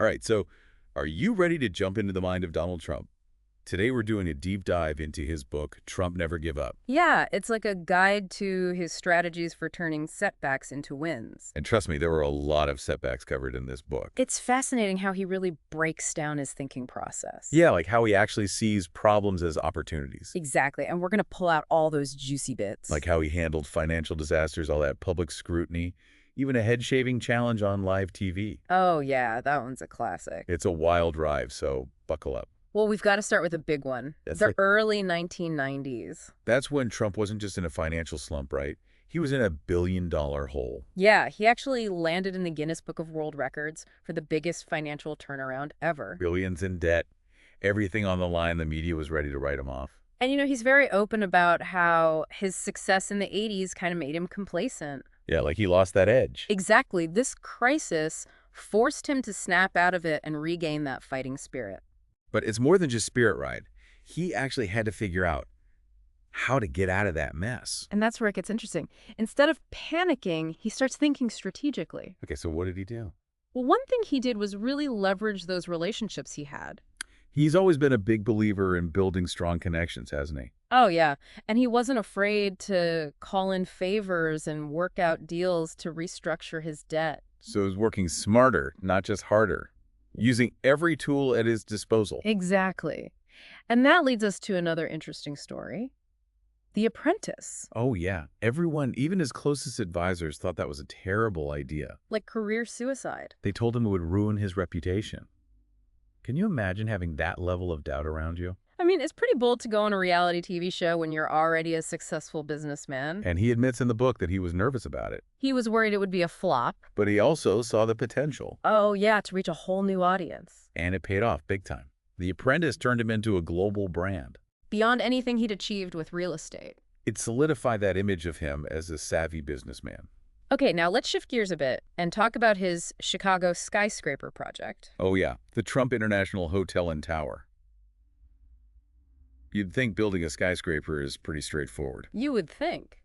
All right, so are you ready to jump into the mind of Donald Trump? Today we're doing a deep dive into his book, Trump Never Give Up. Yeah, it's like a guide to his strategies for turning setbacks into wins. And trust me, there were a lot of setbacks covered in this book. It's fascinating how he really breaks down his thinking process. Yeah, like how he actually sees problems as opportunities. Exactly, and we're going to pull out all those juicy bits. Like how he handled financial disasters, all that public scrutiny, even a head-shaving challenge on live TV. Oh yeah, that one's a classic. It's a wild ride, so buckle up. Well, we've got to start with a big one. That's The like- early 1990s. That's when Trump wasn't just in a financial slump, right? He was in a billion-dollar hole. Yeah, he actually landed in the Guinness Book of World Records for the biggest financial turnaround ever. Billions in debt, everything on the line, the media was ready to write him off. And he's very open about how his success in the 80s kind of made him complacent. Yeah, like he lost that edge. Exactly. This crisis forced him to snap out of it and regain that fighting spirit. But it's more than just spirit ride. He actually had to figure out how to get out of that mess. And that's where it gets interesting. Instead of panicking, he starts thinking strategically. Okay, so what did he do? Well, one thing he did was really leverage those relationships he had. He's always been a big believer in building strong connections, hasn't he? Oh, yeah. And he wasn't afraid to call in favors and work out deals to restructure his debt. So he's working smarter, not just harder, using every tool at his disposal. Exactly. And that leads us to another interesting story. The Apprentice. Oh, yeah. Everyone, even his closest advisors, thought that was a terrible idea. Like career suicide. They told him it would ruin his reputation. Can you imagine having that level of doubt around you? I mean, it's pretty bold to go on a reality TV show when you're already a successful businessman. And he admits in the book that he was nervous about it. He was worried it would be a flop. But he also saw the potential. Oh, yeah, to reach a whole new audience. And it paid off big time. The Apprentice turned him into a global brand. Beyond anything he'd achieved with real estate. It solidified that image of him as a savvy businessman. Okay, now let's shift gears a bit and talk about his Chicago skyscraper project. Oh yeah, the Trump International Hotel and Tower. You'd think building a skyscraper is pretty straightforward. You would think.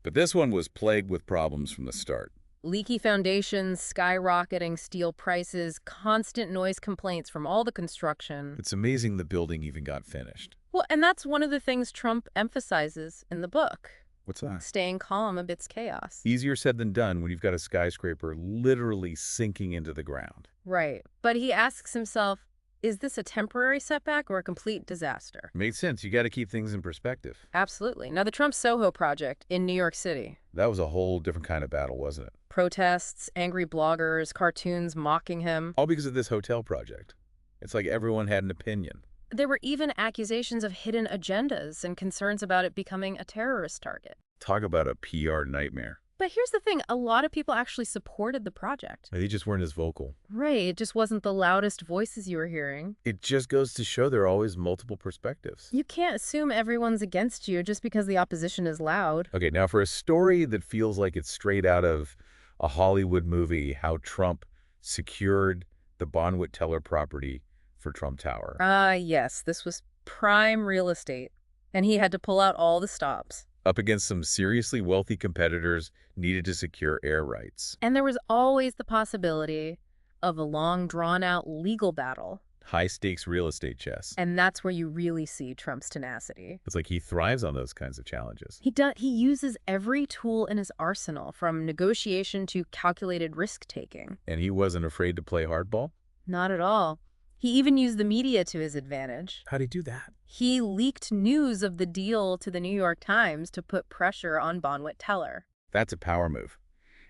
But this one was plagued with problems from the start. Leaky foundations, skyrocketing steel prices, constant noise complaints from all the construction. It's amazing the building even got finished. Well, and that's one of the things Trump emphasizes in the book. What's that? Staying calm amidst chaos. Easier said than done when you've got a skyscraper literally sinking into the ground. Right. But he asks himself, is this a temporary setback or a complete disaster? Makes sense. You got to keep things in perspective. Absolutely. Now, the Trump Soho project in New York City. That was a whole different kind of battle, wasn't it? Protests, angry bloggers, cartoons mocking him. All because of this hotel project. It's like everyone had an opinion. There were even accusations of hidden agendas and concerns about it becoming a terrorist target. Talk about a PR nightmare. But here's the thing, a lot of people actually supported the project. They just weren't as vocal. Right, it just wasn't the loudest voices you were hearing. It just goes to show there are always multiple perspectives. You can't assume everyone's against you just because the opposition is loud. Okay, now for a story that feels like it's straight out of a Hollywood movie, how Trump secured the Bonwit Teller property for Trump Tower. Yes, this was prime real estate. And he had to pull out all the stops. Up against some seriously wealthy competitors needed to secure air rights. And there was always the possibility of a long, drawn-out legal battle. High-stakes real estate chess. And that's where you really see Trump's tenacity. It's like he thrives on those kinds of challenges. He uses every tool in his arsenal, from negotiation to calculated risk-taking. And he wasn't afraid to play hardball? Not at all. He even used the media to his advantage. How'd he do that? He leaked news of the deal to the New York Times to put pressure on Bonwit Teller. That's a power move.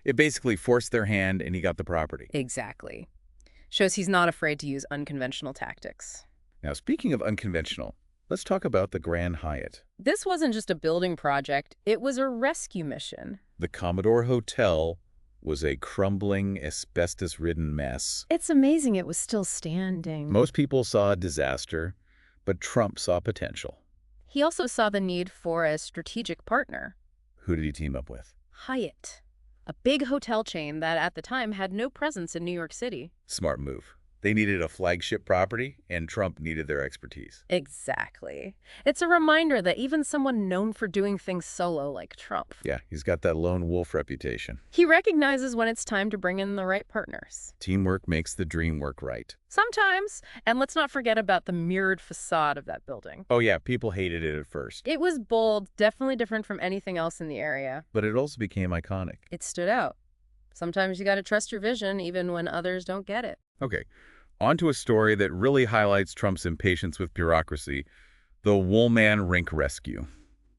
It basically forced their hand and he got the property. Exactly. Shows he's not afraid to use unconventional tactics. Now, speaking of unconventional, let's talk about the Grand Hyatt. This wasn't just a building project, it was a rescue mission. The Commodore Hotel was a crumbling, asbestos-ridden mess. It's amazing it was still standing. Most people saw a disaster, but Trump saw potential. He also saw the need for a strategic partner. Who did he team up with? Hyatt, a big hotel chain that at the time had no presence in New York City. Smart move. They needed a flagship property, and Trump needed their expertise. Exactly. It's a reminder that even someone known for doing things solo like Trump, Yeah, he's got that lone wolf reputation. he recognizes when it's time to bring in the right partners. Teamwork makes the dream work right. Sometimes, and let's not forget about the mirrored facade of that building. Oh yeah, people hated it at first. It was bold, definitely different from anything else in the area. But it also became iconic. It stood out. Sometimes you gotta trust your vision even when others don't get it. Okay, on to a story that really highlights Trump's impatience with bureaucracy, the Woolman Rink rescue.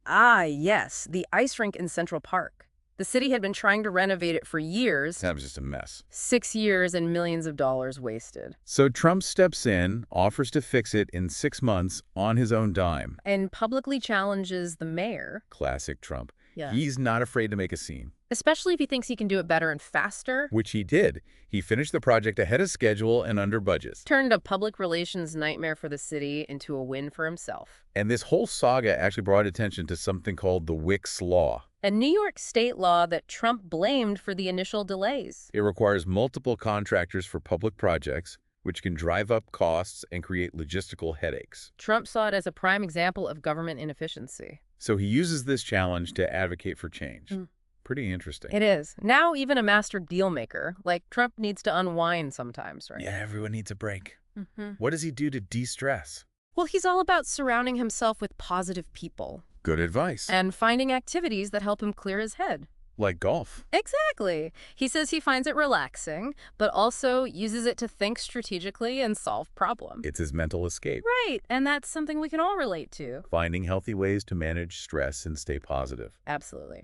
Ah, yes, the ice rink in Central Park. The city had been trying to renovate it for years. That was just a mess. 6 years and millions of dollars wasted. So Trump steps in, offers to fix it in 6 months on his own dime. And publicly challenges the mayor. Classic Trump. Yeah. He's not afraid to make a scene. Especially if he thinks he can do it better and faster. Which he did. He finished the project ahead of schedule and under budget. Turned a public relations nightmare for the city into a win for himself. And this whole saga actually brought attention to something called the Wicks Law. A New York state law that Trump blamed for the initial delays. It requires multiple contractors for public projects, which can drive up costs and create logistical headaches. Trump saw it as a prime example of government inefficiency. So he uses this challenge to advocate for change. Pretty interesting. It is. Now even a master deal maker, like Trump, needs to unwind sometimes, right? Yeah, everyone needs a break. Mm-hmm. What does he do to de-stress? Well, he's all about surrounding himself with positive people. Good advice. And finding activities that help him clear his head. Like golf. Exactly. He says he finds it relaxing, but also uses it to think strategically and solve problems. It's his mental escape. Right, and that's something we can all relate to. Finding healthy ways to manage stress and stay positive. Absolutely.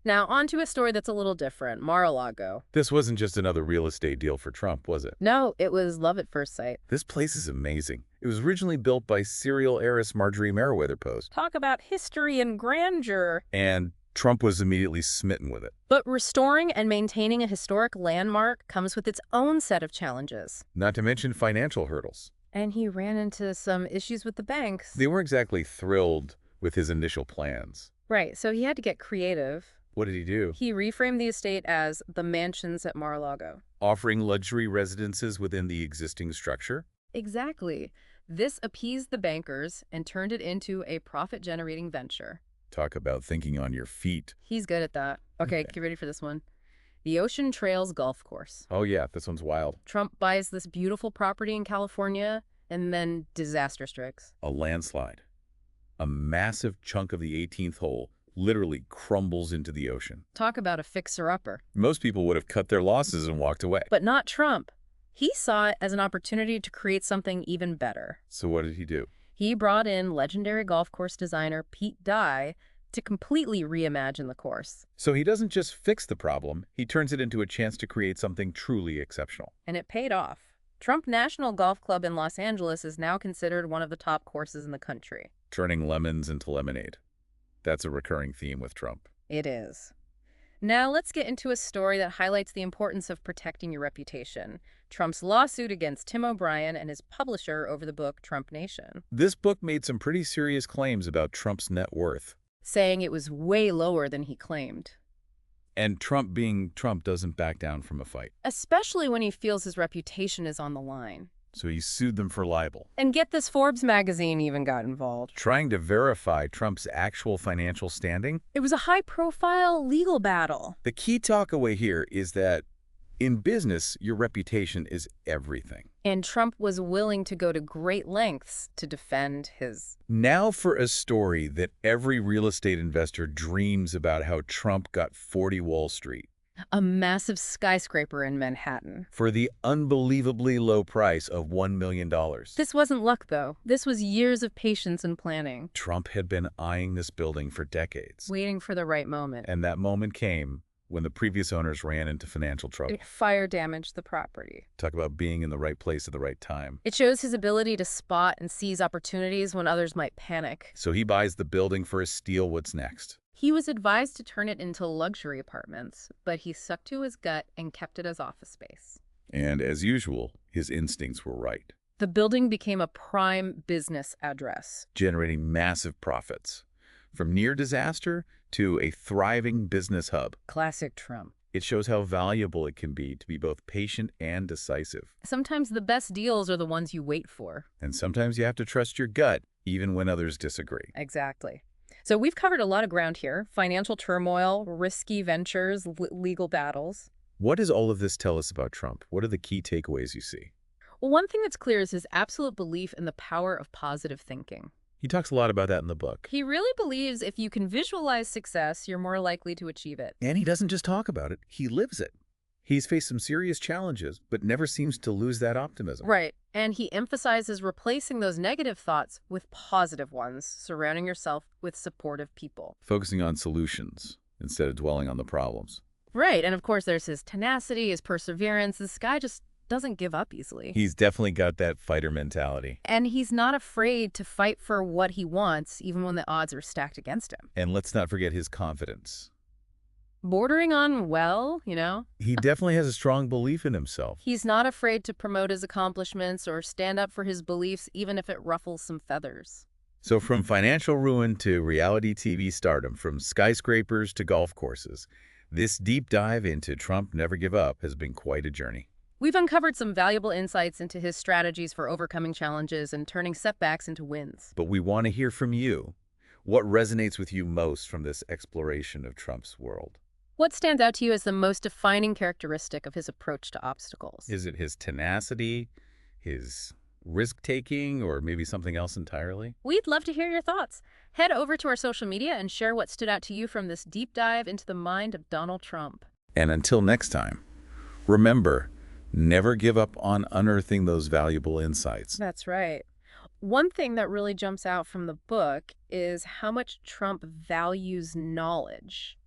Now, on to a story that's a little different, Mar-a-Lago. This wasn't just another real estate deal for Trump, was it? No, it was love at first sight. This place is amazing. It was originally built by serial heiress Marjorie Merriweather Post. Talk about history and grandeur. And Trump was immediately smitten with it. But restoring and maintaining a historic landmark comes with its own set of challenges. Not to mention financial hurdles. And he ran into some issues with the banks. They weren't exactly thrilled with his initial plans. Right, so he had to get creative. What did he do? He reframed the estate as the mansions at Mar-a-Lago. Offering luxury residences within the existing structure? Exactly. This appeased the bankers and turned it into a profit-generating venture. Talk about thinking on your feet. He's good at that. Okay, get ready for this one. The Ocean Trails Golf Course. Oh yeah, this one's wild. Trump buys this beautiful property in California, and then disaster strikes. A landslide. A massive chunk of the 18th hole literally crumbles into the ocean. Talk about a fixer-upper. Most people would have cut their losses and walked away. But not Trump. He saw it as an opportunity to create something even better. So what did he do? He brought in legendary golf course designer Pete Dye to completely reimagine the course. So he doesn't just fix the problem, he turns it into a chance to create something truly exceptional. And it paid off. Trump National Golf Club in Los Angeles is now considered one of the top courses in the country. Turning lemons into lemonade. That's a recurring theme with Trump. It is. Now let's get into a story that highlights the importance of protecting your reputation. Trump's lawsuit against Tim O'Brien and his publisher over the book Trump Nation. This book made some pretty serious claims about Trump's net worth. Saying it was way lower than he claimed. And Trump being Trump doesn't back down from a fight. Especially when he feels his reputation is on the line. So he sued them for libel. And get this, Forbes magazine even got involved. Trying to verify Trump's actual financial standing? It was a high-profile legal battle. The key takeaway here is that in business, your reputation is everything. And Trump was willing to go to great lengths to defend his... Now for a story that every real estate investor dreams about, how Trump got 40 Wall Street. A massive skyscraper in Manhattan. For the unbelievably low price of $1 million. This wasn't luck, though. This was years of patience and planning. Trump had been eyeing this building for decades. Waiting for the right moment. And that moment came when the previous owners ran into financial trouble. Fire damaged the property. Talk about being in the right place at the right time. It shows his ability to spot and seize opportunities when others might panic. So he buys the building for a steal. What's next? He was advised to turn it into luxury apartments, but he stuck to his gut and kept it as office space. And as usual, his instincts were right. The building became a prime business address, generating massive profits. From near disaster to a thriving business hub. Classic Trump. It shows how valuable it can be to be both patient and decisive. Sometimes the best deals are the ones you wait for. And sometimes you have to trust your gut, even when others disagree. Exactly. So we've covered a lot of ground here: financial turmoil, risky ventures, legal battles. What does all of this tell us about Trump? What are the key takeaways you see? Well, one thing that's clear is his absolute belief in the power of positive thinking. He talks a lot about that in the book. He really believes if you can visualize success, you're more likely to achieve it. And he doesn't just talk about it, he lives it. He's faced some serious challenges, but never seems to lose that optimism. Right. And he emphasizes replacing those negative thoughts with positive ones, surrounding yourself with supportive people. Focusing on solutions instead of dwelling on the problems. Right. And of course, there's his tenacity, his perseverance. This guy just doesn't give up easily. He's definitely got that fighter mentality. And he's not afraid to fight for what he wants, even when the odds are stacked against him. And let's not forget his confidence. Bordering on, well, He definitely has a strong belief in himself. he's not afraid to promote his accomplishments or stand up for his beliefs, even if it ruffles some feathers. So from financial ruin to reality TV stardom, from skyscrapers to golf courses, this deep dive into Trump Never Give Up has been quite a journey. We've uncovered some valuable insights into his strategies for overcoming challenges and turning setbacks into wins. But we want to hear from you. What resonates with you most from this exploration of Trump's world? What stands out to you as the most defining characteristic of his approach to obstacles? Is it his tenacity, his risk-taking, or maybe something else entirely? We'd love to hear your thoughts. Head over to our social media and share what stood out to you from this deep dive into the mind of Donald Trump. And until next time, remember, never give up on unearthing those valuable insights. That's right. One thing that really jumps out from the book is how much Trump values knowledge.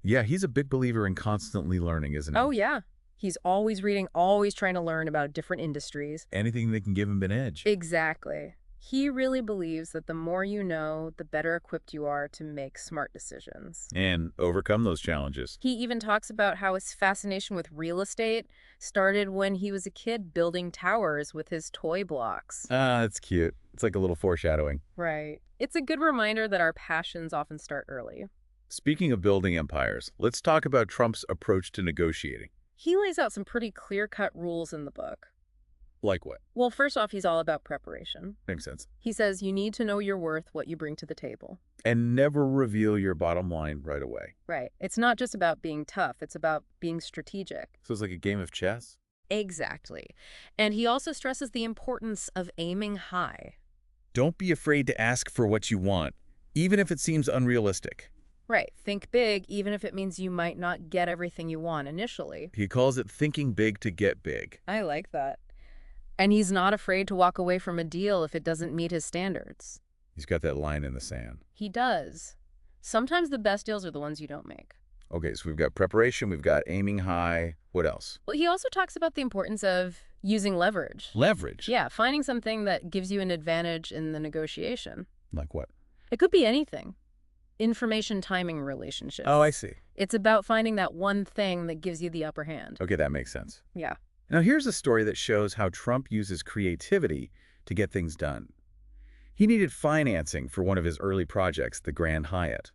Yeah, he's a big believer in constantly learning, isn't he? Oh, yeah. He's always reading, always trying to learn about different industries. Anything that can give him an edge. Exactly. He really believes that the more you know, the better equipped you are to make smart decisions. And overcome those challenges. He even talks about how his fascination with real estate started when he was a kid building towers with his toy blocks. Ah, that's cute. It's like a little foreshadowing. Right. It's a good reminder that our passions often start early. Speaking of building empires, let's talk about Trump's approach to negotiating. He lays out some pretty clear-cut rules in the book. Like what? Well, first off, he's all about preparation. Makes sense. He says you need to know your worth, what you bring to the table. And never reveal your bottom line right away. Right. It's not just about being tough. It's about being strategic. So it's like a game of chess? Exactly. And he also stresses the importance of aiming high. Don't be afraid to ask for what you want, even if it seems unrealistic. Right. Think big, even if it means you might not get everything you want initially. He calls it thinking big to get big. I like that. And he's not afraid to walk away from a deal if it doesn't meet his standards. He's got that line in the sand. He does. Sometimes the best deals are the ones you don't make. Okay, so we've got preparation, we've got aiming high. What else? Well, he also talks about the importance of using leverage. Leverage. Yeah, finding something that gives you an advantage in the negotiation. Like what? It could be anything. Information timing relationships. Oh, I see. It's about finding that one thing that gives you the upper hand. Okay, that makes sense. Yeah. Now here's a story that shows how Trump uses creativity to get things done. He needed financing for one of his early projects, the Grand Hyatt.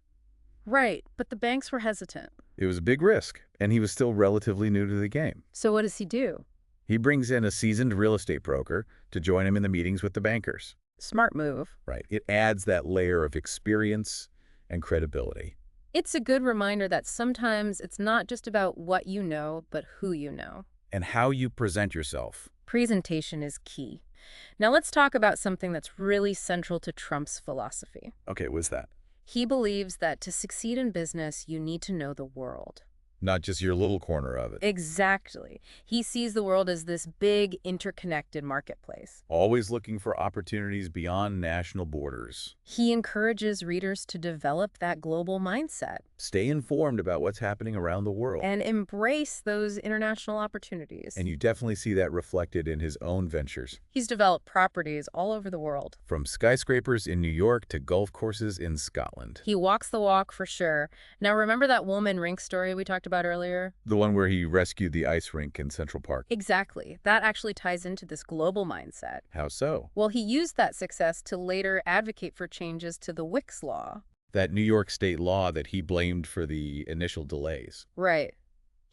Right, but the banks were hesitant. It was a big risk, and he was still relatively new to the game. So what does he do? He brings in a seasoned real estate broker to join him in the meetings with the bankers. Smart move. Right. It adds that layer of experience and credibility. It's a good reminder that sometimes it's not just about what you know, but who you know. And how you present yourself. Presentation is key. Now let's talk about something that's really central to Trump's philosophy. Okay, what's that? He believes that to succeed in business, you need to know the world. Not just your little corner of it. Exactly. He sees the world as this big, interconnected marketplace. Always looking for opportunities beyond national borders. He encourages readers to develop that global mindset Stay informed about what's happening around the world. and embrace those international opportunities. And you definitely see that reflected in his own ventures. He's developed properties all over the world. From skyscrapers in New York to golf courses in Scotland. He walks the walk for sure. Now, remember that Woolman Rink story we talked about earlier? The one where he rescued the ice rink in Central Park. Exactly. That actually ties into this global mindset. How so? Well, he used that success to later advocate for changes to the Wicks law. That New York state law that he blamed for the initial delays. Right.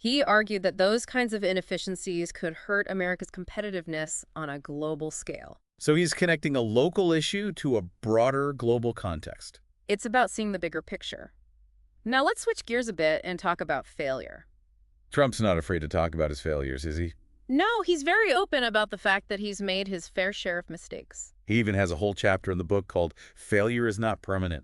He argued that those kinds of inefficiencies could hurt America's competitiveness on a global scale. So he's connecting a local issue to a broader global context. It's about seeing the bigger picture. Now let's switch gears a bit and talk about failure. Trump's not afraid to talk about his failures, is he? No, he's very open about the fact that he's made his fair share of mistakes. He even has a whole chapter in the book called Failure is Not Permanent.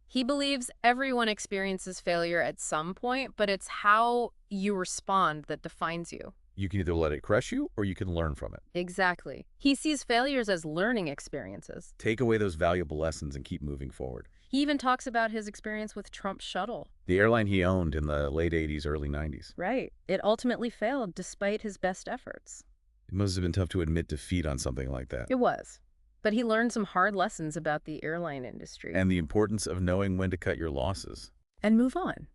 He believes everyone experiences failure at some point, but it's how you respond that defines you. You can either let it crush you or you can learn from it. Exactly. He sees failures as learning experiences. Take away those valuable lessons and keep moving forward. He even talks about his experience with Trump's shuttle. The airline he owned in the late 80s, early 90s. Right. It ultimately failed despite his best efforts. It must have been tough to admit defeat on something like that. It was. But he learned some hard lessons about the airline industry. And the importance of knowing when to cut your losses. And move on.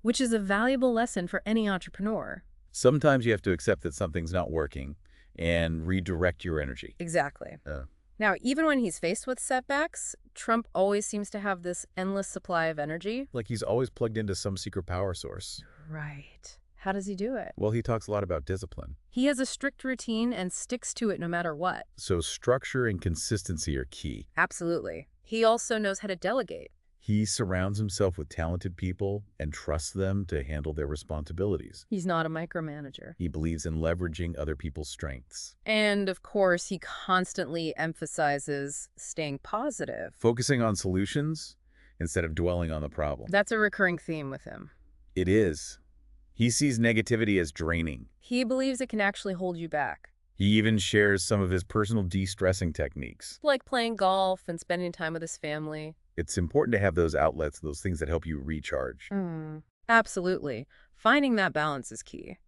Which is a valuable lesson for any entrepreneur. Sometimes you have to accept that something's not working and redirect your energy. Exactly. Now, even when he's faced with setbacks, Trump always seems to have this endless supply of energy. Like he's always plugged into some secret power source. Right. How does he do it? Well, he talks a lot about discipline. He has a strict routine and sticks to it no matter what. So structure and consistency are key. Absolutely. He also knows how to delegate. He surrounds himself with talented people and trusts them to handle their responsibilities. He's not a micromanager. He believes in leveraging other people's strengths. And, of course, he constantly emphasizes staying positive. Focusing on solutions instead of dwelling on the problem. That's a recurring theme with him. It is. He sees negativity as draining. He believes it can actually hold you back. He even shares some of his personal de-stressing techniques. Like playing golf and spending time with his family. It's important to have those outlets, those things that help you recharge. Absolutely. Finding that balance is key.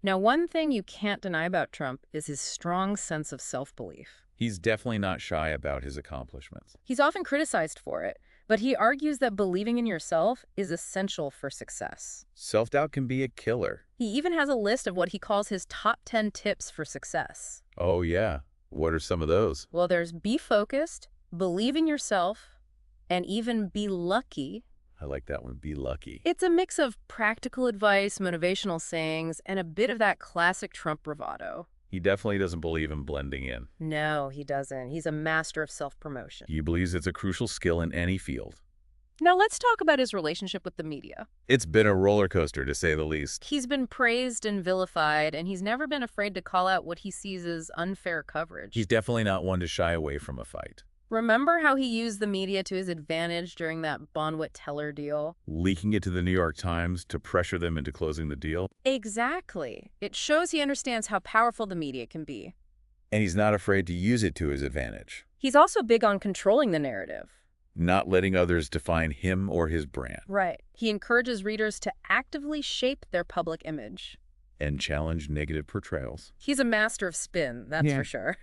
Now, one thing you can't deny about Trump is his strong sense of self-belief. He's definitely not shy about his accomplishments. He's often criticized for it, but he argues that believing in yourself is essential for success. Self-doubt can be a killer. He even has a list of what he calls his top 10 tips for success. Oh, yeah. What are some of those? Well, there's be focused, believe in yourself, and even be lucky. I like that one. Be lucky. It's a mix of practical advice, motivational sayings, and a bit of that classic Trump bravado. He definitely doesn't believe in blending in. No, he doesn't. He's a master of self-promotion. He believes it's a crucial skill in any field. Now let's talk about his relationship with the media. It's been a roller coaster, to say the least. He's been praised and vilified, and he's never been afraid to call out what he sees as unfair coverage. He's definitely not one to shy away from a fight. Remember how he used the media to his advantage during that Bonwit-Teller deal? Leaking it to the New York Times to pressure them into closing the deal. Exactly. It shows he understands how powerful the media can be. And he's not afraid to use it to his advantage. He's also big on controlling the narrative. Not letting others define him or his brand. Right. He encourages readers to actively shape their public image. And challenge negative portrayals. He's a master of spin, that's for sure.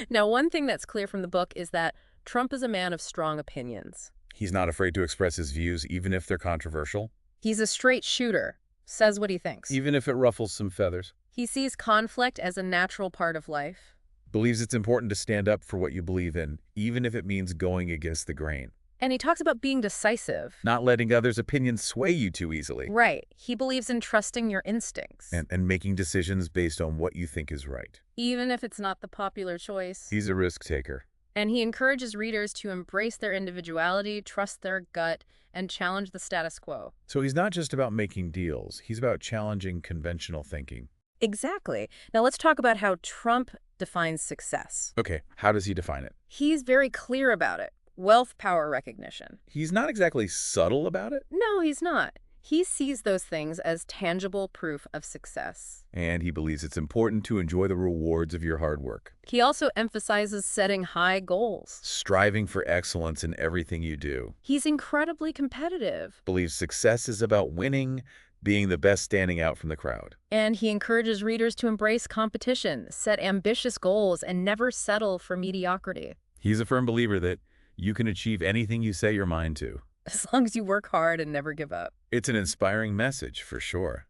Now, one thing that's clear from the book is that Trump is a man of strong opinions. He's not afraid to express his views, even if they're controversial. He's a straight shooter, says what he thinks. Even if it ruffles some feathers. He sees conflict as a natural part of life. Believes it's important to stand up for what you believe in, even if it means going against the grain. And he talks about being decisive. Not letting others' opinions sway you too easily. Right. He believes in trusting your instincts. And making decisions based on what you think is right. Even if it's not the popular choice. He's a risk taker. And he encourages readers to embrace their individuality, trust their gut, and challenge the status quo. So he's not just about making deals. He's about challenging conventional thinking. Exactly. Now let's talk about how Trump defines success. Okay, how does he define it? He's very clear about it. Wealth, power, recognition. He's not exactly subtle about it. No, he's not. He sees those things as tangible proof of success. And he believes it's important to enjoy the rewards of your hard work. He also emphasizes setting high goals. Striving for excellence in everything you do. He's incredibly competitive. Believes success is about winning, being the best standing out from the crowd. And he encourages readers to embrace competition, set ambitious goals, and never settle for mediocrity. He's a firm believer that you can achieve anything you set your mind to. As long as you work hard and never give up. It's an inspiring message, for sure.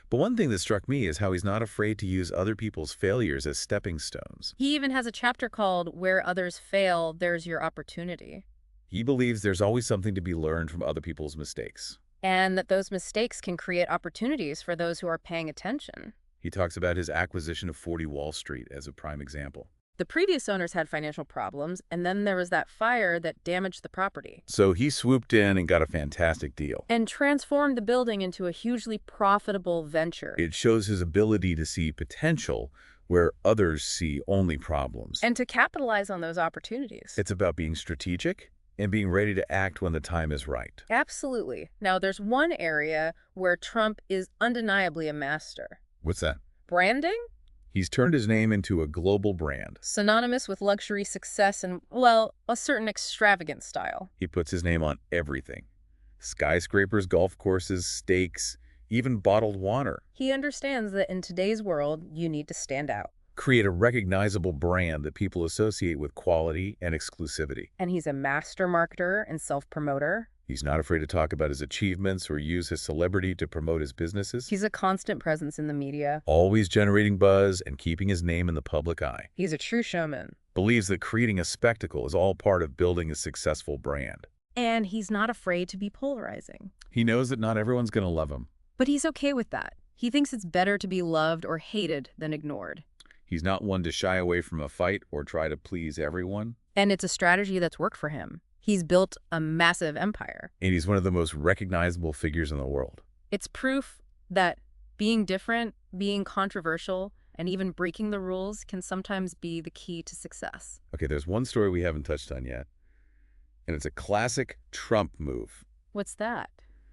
But one thing that struck me is how he's not afraid to use other people's failures as stepping stones. He even has a chapter called Where Others Fail, There's Your Opportunity. He believes there's always something to be learned from other people's mistakes. and that those mistakes can create opportunities for those who are paying attention. He talks about his acquisition of 40 Wall Street as a prime example. The previous owners had financial problems, and then there was that fire that damaged the property So he swooped in and got a fantastic deal. and transformed the building into a hugely profitable venture. It shows his ability to see potential where others see only problems. And to capitalize on those opportunities. It's about being strategic and being ready to act when the time is right. Absolutely. Now, there's one area where Trump is undeniably a master. What's that? Branding? He's turned his name into a global brand. Synonymous with luxury, success, and, well, a certain extravagant style. He puts his name on everything. Skyscrapers, golf courses, steaks, even bottled water. He understands that in today's world, you need to stand out. Create a recognizable brand that people associate with quality and exclusivity. And he's a master marketer and self-promoter. He's not afraid to talk about his achievements or use his celebrity to promote his businesses. He's a constant presence in the media. Always generating buzz and keeping his name in the public eye. He's a true showman. Believes that creating a spectacle is all part of building a successful brand. And he's not afraid to be polarizing. He knows that not everyone's going to love him. But he's okay with that. He thinks it's better to be loved or hated than ignored. He's not one to shy away from a fight or try to please everyone. And it's a strategy that's worked for him. He's built a massive empire. And he's one of the most recognizable figures in the world. It's proof that being different, being controversial, and even breaking the rules can sometimes be the key to success. Okay, there's one story we haven't touched on yet. And it's a classic Trump move. What's that?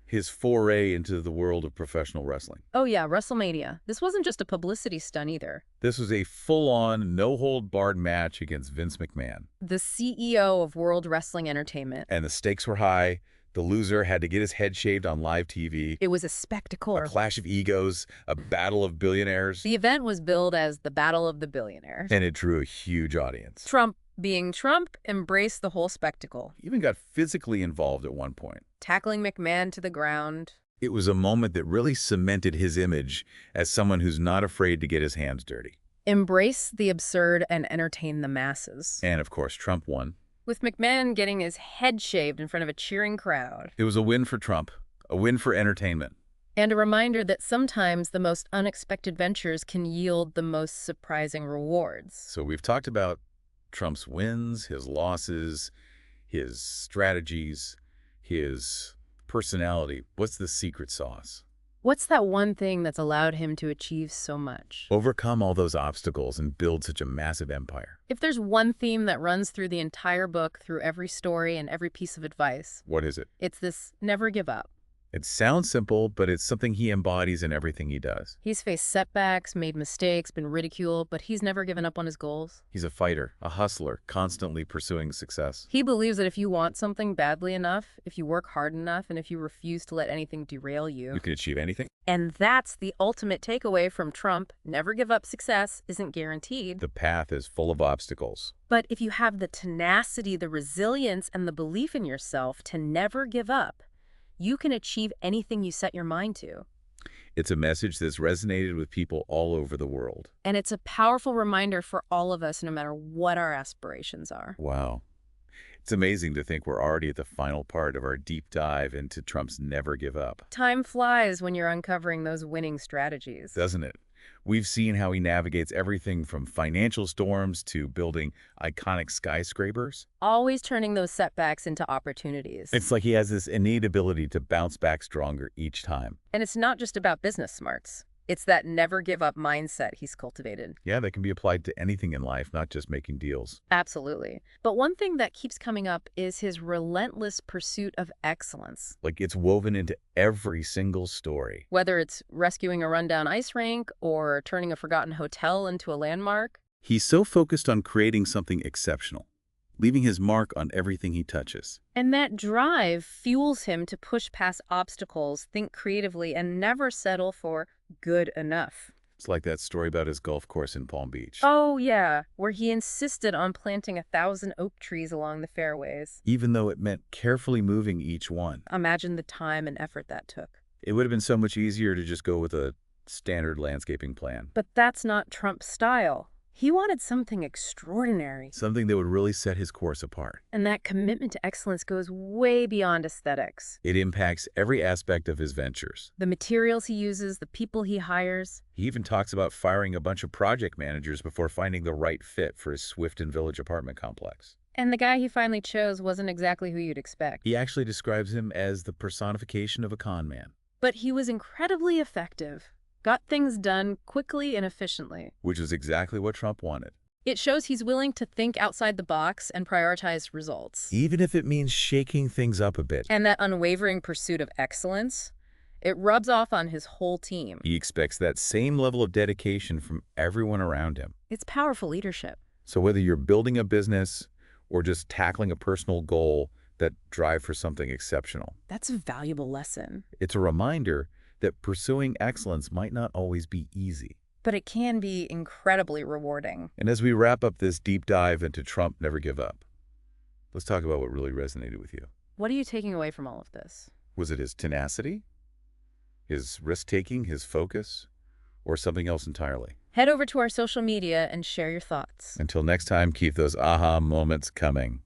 His foray into the world of professional wrestling. Oh yeah, WrestleMania. This wasn't just a publicity stunt either. This was a full-on, no-hold-barred match against Vince McMahon. The CEO of World Wrestling Entertainment. And the stakes were high. The loser had to get his head shaved on live TV. It was a spectacle. A clash of egos, a battle of billionaires. The event was billed as the Battle of the Billionaires. And it drew a huge audience. Trump, being Trump, embraced the whole spectacle. He even got physically involved at one point. Tackling McMahon to the ground. It was a moment that really cemented his image as someone who's not afraid to get his hands dirty. Embrace the absurd and entertain the masses. And of course, Trump won. With McMahon getting his head shaved in front of a cheering crowd. It was a win for Trump, a win for entertainment. And a reminder that sometimes the most unexpected ventures can yield the most surprising rewards. So we've talked about Trump's wins, his losses, his strategies, his personality. What's the secret sauce? What's that one thing that's allowed him to achieve so much? Overcome all those obstacles and build such a massive empire. If there's one theme that runs through the entire book, through every story and every piece of advice, What is it? it's this: never give up. It sounds simple, but it's something he embodies in everything he does. He's faced setbacks, made mistakes, been ridiculed, but he's never given up on his goals. He's a fighter, a hustler, constantly pursuing success. He believes that if you want something badly enough, if you work hard enough, and if you refuse to let anything derail You you. can achieve anything. And that's the ultimate takeaway from Trump. Never give up. Success isn't guaranteed. The path is full of obstacles. But if you have the tenacity, the resilience, and the belief in yourself to never give up, you can achieve anything you set your mind to. It's a message that's resonated with people all over the world. And it's a powerful reminder for all of us, no matter what our aspirations are. Wow. It's amazing to think we're already at the final part of our deep dive into Trump's never give up, Time flies when you're uncovering those winning strategies. doesn't it? We've seen how he navigates everything from financial storms to building iconic skyscrapers. Always turning those setbacks into opportunities. It's like he has this innate ability to bounce back stronger each time. And it's not just about business smarts. It's that never give up mindset he's cultivated. Yeah, that can be applied to anything in life, not just making deals. Absolutely. But one thing that keeps coming up is his relentless pursuit of excellence. Like it's woven into every single story. Whether it's rescuing a rundown ice rink or turning a forgotten hotel into a landmark. He's so focused on creating something exceptional, leaving his mark on everything he touches. And that drive fuels him to push past obstacles, think creatively, and never settle for good enough. It's like that story about his golf course in Palm Beach. Oh, yeah, where he insisted on planting 1,000 oak trees along the fairways. Even though it meant carefully moving each one. Imagine the time and effort that took. It would have been so much easier to just go with a standard landscaping plan. But that's not Trump's style. He wanted something extraordinary. something that would really set his course apart. And that commitment to excellence goes way beyond aesthetics. It impacts every aspect of his ventures. The materials he uses, the people he hires. He even talks about firing a bunch of project managers before finding the right fit for his Swifton Village apartment complex. And the guy he finally chose wasn't exactly who you'd expect. He actually describes him as the personification of a con man. But he was incredibly effective. Got things done quickly and efficiently. Which was exactly what Trump wanted. It shows he's willing to think outside the box and prioritize results. Even if it means shaking things up a bit. And that unwavering pursuit of excellence, it rubs off on his whole team. He expects that same level of dedication from everyone around him. It's powerful leadership. So whether you're building a business or just tackling a personal goal, that drive for something exceptional. That's a valuable lesson. It's a reminder that pursuing excellence might not always be easy. But it can be incredibly rewarding. And as we wrap up this deep dive into Trump Never Give Up, let's talk about what really resonated with you. What are you taking away from all of this? Was it his tenacity, his risk-taking, his focus, or something else entirely? Head over to our social media and share your thoughts. Until next time, keep those aha moments coming.